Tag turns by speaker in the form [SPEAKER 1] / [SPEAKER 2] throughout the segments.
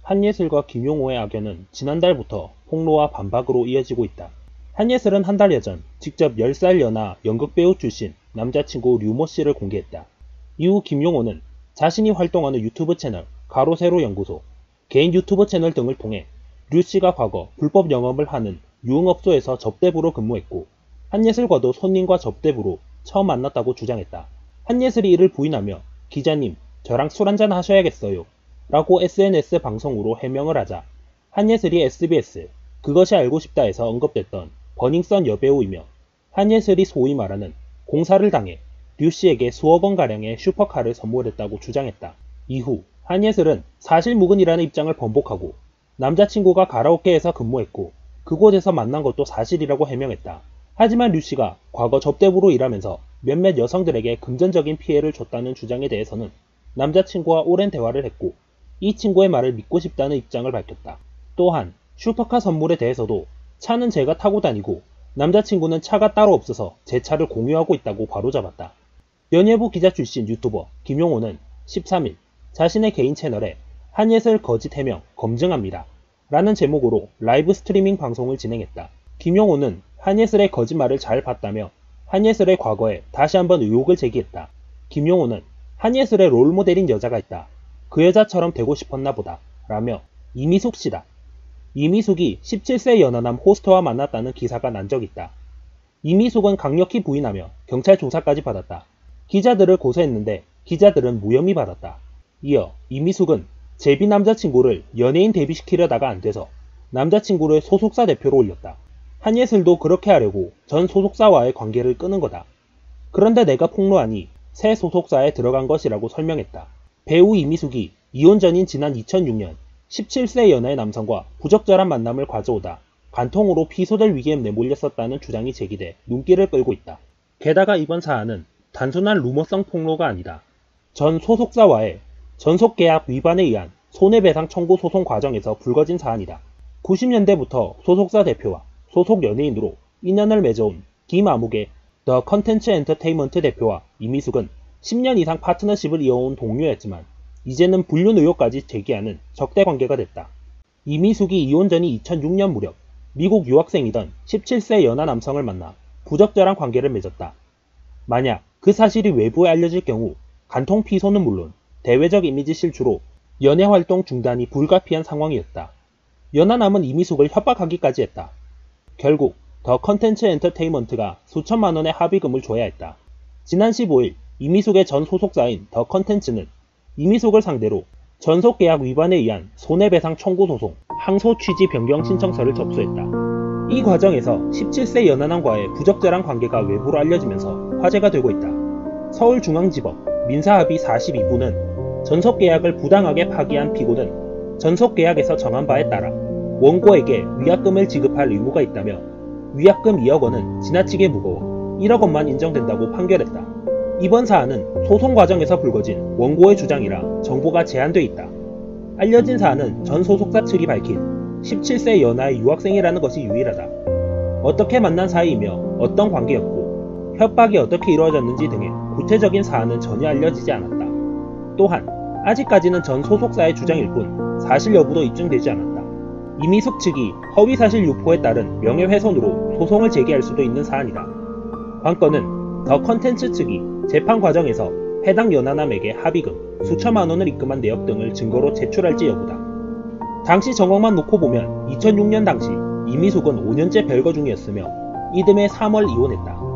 [SPEAKER 1] 한예슬과 김용호의 악연은 지난달부터 폭로와 반박으로 이어지고 있다. 한예슬은 한 달여 전 직접 10살 연하 연극배우 출신 남자친구 류모 씨를 공개했다. 이후 김용호는 자신이 활동하는 유튜브 채널 가로세로 연구소, 개인 유튜브 채널 등을 통해 류 씨가 과거 불법 영업을 하는 유흥업소에서 접대부로 근무했고 한예슬과도 손님과 접대부로 처음 만났다고 주장했다. 한예슬이 이를 부인하며 기자님, 저랑 술 한잔 하셔야겠어요 라고 SNS 방송으로 해명을 하자 한예슬이 SBS 그것이 알고 싶다에서 언급됐던 버닝썬 여배우이며 한예슬이 소위 말하는 공사를 당해 류 씨에게 수억 원가량의 슈퍼카를 선물했다고 주장했다. 이후 한예슬은 사실무근이라는 입장을 번복하고 남자친구가 가라오케에서 근무했고 그곳에서 만난 것도 사실이라고 해명했다. 하지만 류 씨가 과거 접대부로 일하면서 몇몇 여성들에게 금전적인 피해를 줬다는 주장에 대해서는 남자친구와 오랜 대화를 했고 이 친구의 말을 믿고 싶다는 입장을 밝혔다. 또한 슈퍼카 선물에 대해서도 차는 제가 타고 다니고 남자친구는 차가 따로 없어서 제 차를 공유하고 있다고 바로잡았다. 연예부 기자 출신 유튜버 김용호는 13일 자신의 개인 채널에 한예슬 거짓 해명 검증합니다 라는 제목으로 라이브 스트리밍 방송을 진행했다. 김용호는 한예슬의 거짓말을 잘 봤다며 한예슬의 과거에 다시 한번 의혹을 제기했다. 김용호는 한예슬의 롤모델인 여자가 있다. 그 여자처럼 되고 싶었나 보다 라며 이미숙 씨다. 이미숙이 17세 연하남 호스트와 만났다는 기사가 난 적 있다. 이미숙은 강력히 부인하며 경찰 조사까지 받았다. 기자들을 고소했는데 기자들은 무혐의 받았다. 이어 이미숙은 제비 남자친구를 연예인 데뷔시키려다가 안돼서 남자친구를 소속사 대표로 올렸다. 한예슬도 그렇게 하려고 전 소속사와의 관계를 끄는 거다. 그런데 내가 폭로하니 새 소속사에 들어간 것이라고 설명했다. 배우 이미숙이 이혼 전인 지난 2006년 17세 연하의 남성과 부적절한 만남을 가져오다 간통으로 피소될 위기에 내몰렸었다는 주장이 제기돼 눈길을 끌고 있다. 게다가 이번 사안은 단순한 루머성 폭로가 아니다. 전 소속사와의 전속계약 위반에 의한 손해배상 청구 소송 과정에서 불거진 사안이다. 90년대부터 소속사 대표와 소속 연예인으로 인연을 맺어온 김아묵의 더 컨텐츠 엔터테인먼트 대표와 이미숙은 10년 이상 파트너십을 이어온 동료였지만 이제는 불륜 의혹까지 제기하는 적대 관계가 됐다. 이미숙이 이혼 전인 2006년 무렵 미국 유학생이던 17세 연하 남성을 만나 부적절한 관계를 맺었다. 만약 그 사실이 외부에 알려질 경우 간통 피소는 물론 대외적 이미지 실추로 연예활동 중단이 불가피한 상황이었다. 연하남은 이미숙을 협박하기까지 했다. 결국 더 컨텐츠 엔터테인먼트가 수천만 원의 합의금을 줘야 했다. 지난 15일 이미숙의 전 소속사인 더 컨텐츠는 이미숙을 상대로 전속계약 위반에 의한 손해배상 청구 소송, 항소 취지 변경 신청서를 접수했다. 이 과정에서 17세 연하남과의 부적절한 관계가 외부로 알려지면서 화제가 되고 있다. 서울중앙지법 민사합의 42부는 전속계약을 부당하게 파기한 피고는 전속계약에서 정한 바에 따라 원고에게 위약금을 지급할 의무가 있다며 위약금 2억 원은 지나치게 무거워 1억 원만 인정된다고 판결했다. 이번 사안은 소송 과정에서 불거진 원고의 주장이라 정보가 제한돼 있다. 알려진 사안은 전 소속사 측이 밝힌 17세 연하의 유학생이라는 것이 유일하다. 어떻게 만난 사이이며 어떤 관계였고 협박이 어떻게 이루어졌는지 등의 구체적인 사안은 전혀 알려지지 않았다. 또한 아직까지는 전 소속사의 주장일 뿐 사실 여부도 입증되지 않았다. 이미숙 측이 허위사실 유포에 따른 명예훼손으로 소송을 제기할 수도 있는 사안이다. 관건은 더 컨텐츠 측이 재판 과정에서 해당 연하남에게 합의금 수천만 원을 입금한 내역 등을 증거로 제출할지 여부다. 당시 정황만 놓고 보면 2006년 당시 이미숙은 5년째 별거 중이었으며 이듬해 3월 이혼했다.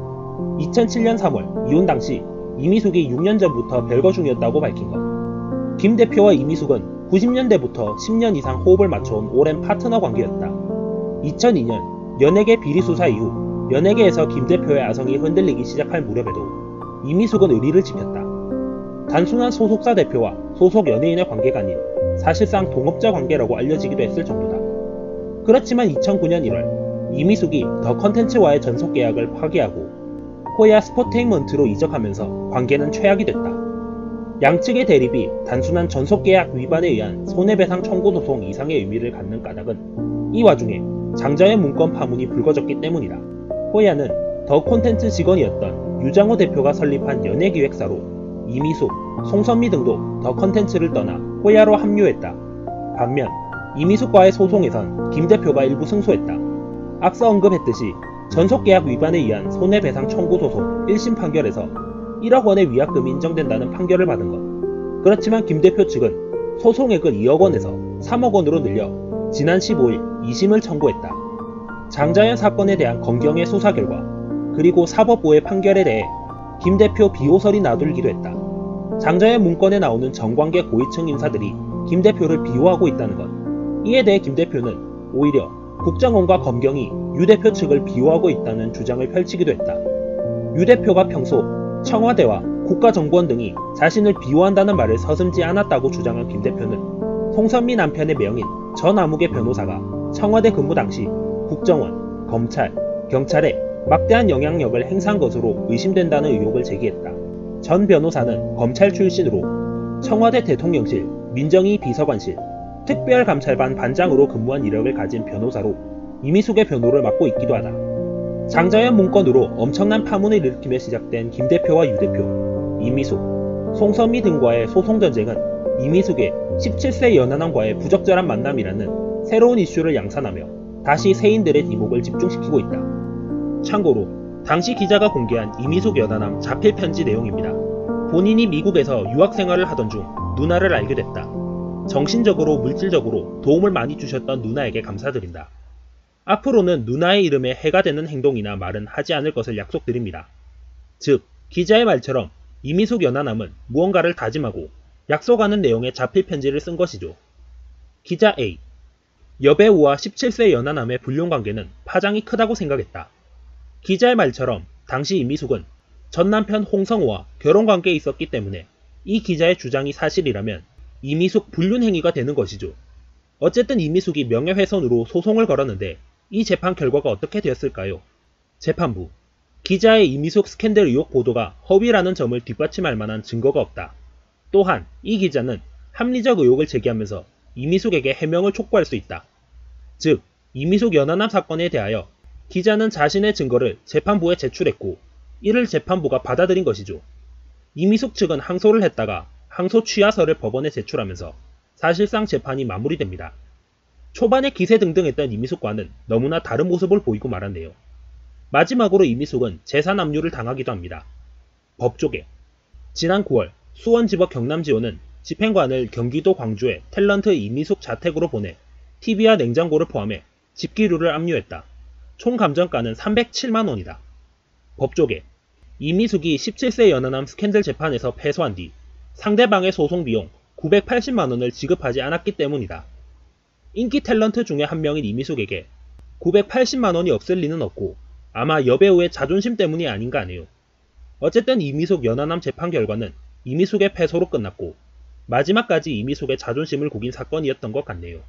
[SPEAKER 1] 2007년 3월 이혼 당시 이미숙이 6년 전부터 별거 중이었다고 밝힌 것. 김 대표와 이미숙은 90년대부터 10년 이상 호흡을 맞춰온 오랜 파트너 관계였다. 2002년 연예계 비리 수사 이후 연예계에서 김 대표의 아성이 흔들리기 시작할 무렵에도 이미숙은 의리를 지켰다. 단순한 소속사 대표와 소속 연예인의 관계가 아닌 사실상 동업자 관계라고 알려지기도 했을 정도다. 그렇지만 2009년 1월 이미숙이 더 컨텐츠와의 전속 계약을 파기하고 호야 스포테인먼트로 이적하면서 관계는 최악이 됐다. 양측의 대립이 단순한 전속 계약 위반에 의한 손해배상 청구 소송 이상의 의미를 갖는 까닭은 이 와중에 장자의 문건 파문이 불거졌기 때문이다. 호야는 더 콘텐츠 직원이었던 유장호 대표가 설립한 연예기획사로 이미숙, 송선미 등도 더 컨텐츠를 떠나 호야로 합류했다. 반면 이미숙과의 소송에선 김 대표가 일부 승소했다. 앞서 언급했듯이 전속계약 위반에 의한 손해배상 청구 소송 1심 판결에서 1억 원의 위약금이 인정된다는 판결을 받은 것. 그렇지만 김 대표 측은 소송액을 2억 원에서 3억 원으로 늘려 지난 15일 2심을 청구했다. 장자연 사건에 대한 검경의 수사 결과 그리고 사법부의 판결에 대해 김 대표 비호설이 나돌기도 했다. 장자연 문건에 나오는 정관계 고위층 인사들이 김 대표를 비호하고 있다는 것. 이에 대해 김 대표는 오히려 국정원과 검경이 유 대표 측을 비호하고 있다는 주장을 펼치기도 했다. 유 대표가 평소 청와대와 국가정보원 등이 자신을 비호한다는 말을 서슴지 않았다고 주장한 김 대표는 송선미 남편의 매형인 전아무개 변호사가 청와대 근무 당시 국정원, 검찰, 경찰에 막대한 영향력을 행사한 것으로 의심된다는 의혹을 제기했다. 전 변호사는 검찰 출신으로 청와대 대통령실, 민정위 비서관실, 특별감찰반 반장으로 근무한 이력을 가진 변호사로 이미숙의 변호를 맡고 있기도 하다. 장자연 문건으로 엄청난 파문을 일으키며 시작된 김 대표와 유 대표, 이미숙, 송선미 등과의 소송전쟁은 이미숙의 17세 연하남과의 부적절한 만남이라는 새로운 이슈를 양산하며 다시 세인들의 이목을 집중시키고 있다. 참고로 당시 기자가 공개한 이미숙 연하남 자필 편지 내용입니다. 본인이 미국에서 유학생활을 하던 중 누나를 알게 됐다. 정신적으로 물질적으로 도움을 많이 주셨던 누나에게 감사드린다. 앞으로는 누나의 이름에 해가 되는 행동이나 말은 하지 않을 것을 약속드립니다. 즉, 기자의 말처럼 이미숙 연하남은 무언가를 다짐하고 약속하는 내용의 자필 편지를 쓴 것이죠. 기자 A. 여배우와 17세 연하남의 불륜관계는 파장이 크다고 생각했다. 기자의 말처럼 당시 이미숙은 전 남편 홍성호와 결혼관계에 있었기 때문에 이 기자의 주장이 사실이라면 이미숙 불륜 행위가 되는 것이죠. 어쨌든 이미숙이 명예훼손으로 소송을 걸었는데 이 재판 결과가 어떻게 되었을까요? 재판부. 기자의 이미숙 스캔들 의혹 보도가 허위라는 점을 뒷받침할 만한 증거가 없다. 또한 이 기자는 합리적 의혹을 제기하면서 이미숙에게 해명을 촉구할 수 있다. 즉, 이미숙 연하남 사건에 대하여 기자는 자신의 증거를 재판부에 제출했고 이를 재판부가 받아들인 것이죠. 이미숙 측은 항소를 했다가 항소 취하서를 법원에 제출하면서 사실상 재판이 마무리됩니다. 초반에 기세등등했던 이미숙과는 너무나 다른 모습을 보이고 말았네요. 마지막으로 이미숙은 재산 압류를 당하기도 합니다. 법조계. 지난 9월 수원지법 경남지원은 집행관을 경기도 광주의 탤런트 이미숙 자택으로 보내 TV와 냉장고를 포함해 집기류를 압류했다. 총 감정가는 307만원이다. 법조계. 이미숙이 17세 연하남 스캔들 재판에서 패소한 뒤 상대방의 소송 비용 980만원을 지급하지 않았기 때문이다. 인기 탤런트 중에 한 명인 이미숙에게 980만원이 없을 리는 없고 아마 여배우의 자존심 때문이 아닌가 하네요. 어쨌든 이미숙 연하남 재판 결과는 이미숙의 패소로 끝났고 마지막까지 이미숙의 자존심을 구긴 사건이었던 것 같네요.